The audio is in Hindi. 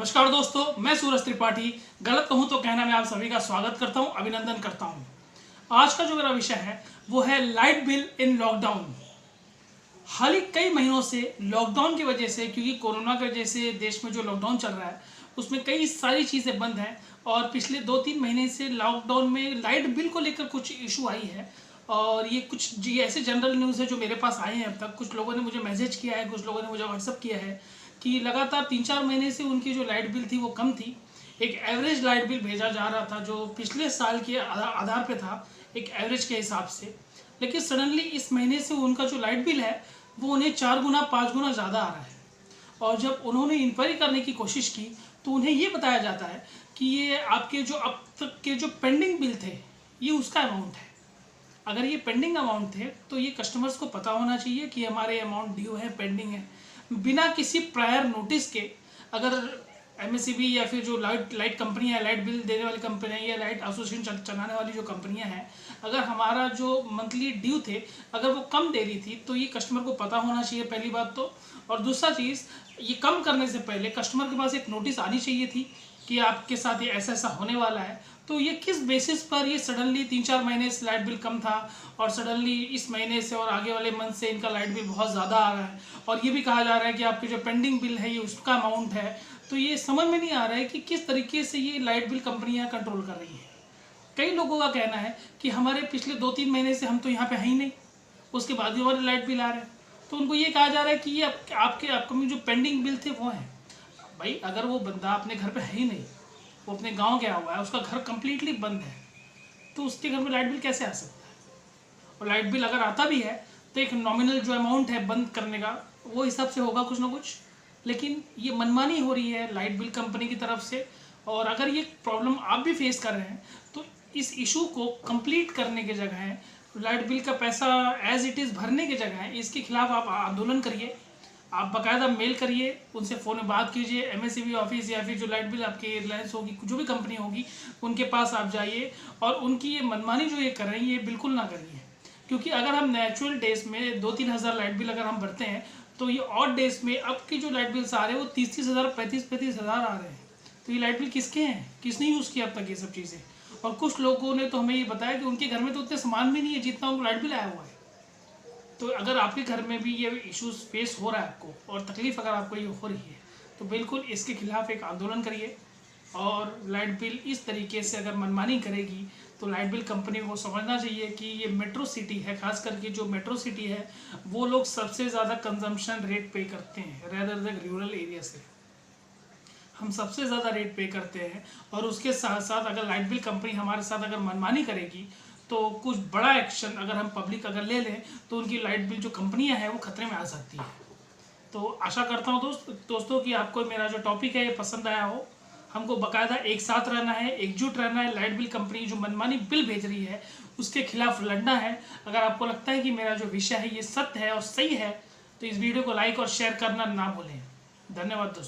नमस्कार दोस्तों, मैं सूरज त्रिपाठी गलत कहूं तो कहना मैं आप सभी का स्वागत करता हूं, अभिनंदन करता हूं। आज का जो मेरा विषय है वो है लाइट बिल इन लॉकडाउन। हाल ही कई महीनों से लॉकडाउन की वजह से, क्योंकि कोरोना की वजह से देश में जो लॉकडाउन चल रहा है उसमें कई सारी चीज़ें बंद हैं और पिछले 2-3 महीने से लॉकडाउन में लाइट बिल को लेकर कुछ इशू आई है। और ये कुछ जी ऐसे जनरल न्यूज़ है जो मेरे पास आए हैं। अब तक कुछ लोगों ने मुझे मैसेज किया है, कुछ लोगों ने मुझे व्हाट्सअप किया है कि लगातार 3-4 महीने से उनकी जो लाइट बिल थी वो कम थी। एक एवरेज लाइट बिल भेजा जा रहा था जो पिछले साल के आधार पे था, एक एवरेज के हिसाब से। लेकिन सडनली इस महीने से उनका जो लाइट बिल है वो उन्हें 4 गुना 5 गुना ज़्यादा आ रहा है। और जब उन्होंने इंक्वायरी करने की कोशिश की तो उन्हें ये बताया जाता है कि ये आपके जो अब तक के जो पेंडिंग बिल थे ये उसका अमाउंट है। अगर ये पेंडिंग अमाउंट थे तो ये कस्टमर्स को पता होना चाहिए कि हमारे अमाउंट ड्यू है, पेंडिंग है। बिना किसी प्रायर नोटिस के अगर एमएसईबी या फिर जो लाइट कंपनी है, लाइट बिल देने वाली कंपनी है या लाइट एसोसिएशन चलाने वाली जो कंपनियां हैं, अगर हमारा जो मंथली ड्यू थे अगर वो कम दे रही थी तो ये कस्टमर को पता होना चाहिए, पहली बात तो। और दूसरा चीज़, ये कम करने से पहले कस्टमर के पास एक नोटिस आनी चाहिए थी कि आपके साथ ये ऐसा ऐसा होने वाला है। तो ये किस बेसिस पर ये सडनली 3-4 महीने से लाइट बिल कम था और सडनली इस महीने से और आगे वाले मंथ से इनका लाइट बिल बहुत ज़्यादा आ रहा है। और ये भी कहा जा रहा है कि आपके जो पेंडिंग बिल है ये उसका अमाउंट है। तो ये समझ में नहीं आ रहा है कि किस तरीके से ये लाइट बिल कंपनियां कंट्रोल कर रही हैं। कई लोगों का कहना है कि हमारे पिछले 2-3 महीने से हम तो यहाँ पे हैं ही नहीं, उसके बाद भी हमारे लाइट बिल आ रहे हैं। तो उनको ये कहा जा रहा है कि ये आपके अपकमिंग जो पेंडिंग बिल थे वो हैं। भाई अगर वो बंदा अपने घर पे है ही नहीं, वो अपने गांव गया हुआ है, उसका घर कम्प्लीटली बंद है, तो उसके घर में लाइट बिल कैसे आ सकता है? और लाइट बिल अगर आता भी है तो एक नॉमिनल जो अमाउंट है बंद करने का वो हिसाब से होगा कुछ ना कुछ। लेकिन ये मनमानी हो रही है लाइट बिल कंपनी की तरफ से। और अगर ये प्रॉब्लम आप भी फेस कर रहे हैं तो इस इशू को कंप्लीट करने की जगह, लाइट बिल का पैसा एज इट इज़ भरने की जगह इसके खिलाफ आप आंदोलन करिए। आप बाकायदा मेल करिए, उनसे फ़ोन में बात कीजिए, एमएसईबी ऑफिस या फिर जो लाइट बिल आपकी रिलायंस होगी, जो भी कंपनी होगी, उनके पास आप जाइए। और उनकी ये मनमानी जो ये कर रही है ये बिल्कुल ना करिए। क्योंकि अगर हम नेचुरल डेज में 2-3 हज़ार लाइट बिल अगर हम भरते हैं तो ये ऑड डेज में अब की जो लाइट बिल्स आ रहे हैं वो 30-30 हज़ार, 35-35 हज़ार आ रहे हैं। तो ये लाइट बिल किसके हैं? किसने यूज़ किया अब तक ये सब चीज़ें? और कुछ लोगों ने तो हमें ये बताया कि उनके घर में तो उतने सामान भी नहीं है जितना उनको लाइट बिल आया हुआ है। तो अगर आपके घर में भी ये इश्यूज फेस हो रहा है आपको और तकलीफ़ अगर आपको ये हो रही है तो बिल्कुल इसके खिलाफ एक आंदोलन करिए। और लाइट बिल इस तरीके से अगर मनमानी करेगी तो लाइट बिल कंपनी को समझना चाहिए कि ये मेट्रो सिटी है, खास करके जो मेट्रो सिटी है वो लोग सबसे ज़्यादा कंजम्पशन रेट पे करते हैं रेदर देन रूरल एरिया से। हम सबसे ज़्यादा रेट पे करते हैं और उसके साथ साथ अगर लाइट बिल कंपनी हमारे साथ अगर मनमानी करेगी तो कुछ बड़ा एक्शन अगर हम पब्लिक अगर ले लें तो उनकी लाइट बिल जो कंपनियां हैं वो खतरे में आ सकती है। तो आशा करता हूँ दोस्तों कि आपको मेरा जो टॉपिक है ये पसंद आया हो। हमको बाकायदा एक साथ रहना है, एकजुट रहना है। लाइट बिल कंपनी जो मनमानी बिल भेज रही है उसके खिलाफ लड़ना है। अगर आपको लगता है कि मेरा जो विषय है ये सत्य है और सही है तो इस वीडियो को लाइक और शेयर करना ना भूलें। धन्यवाद दोस्तों।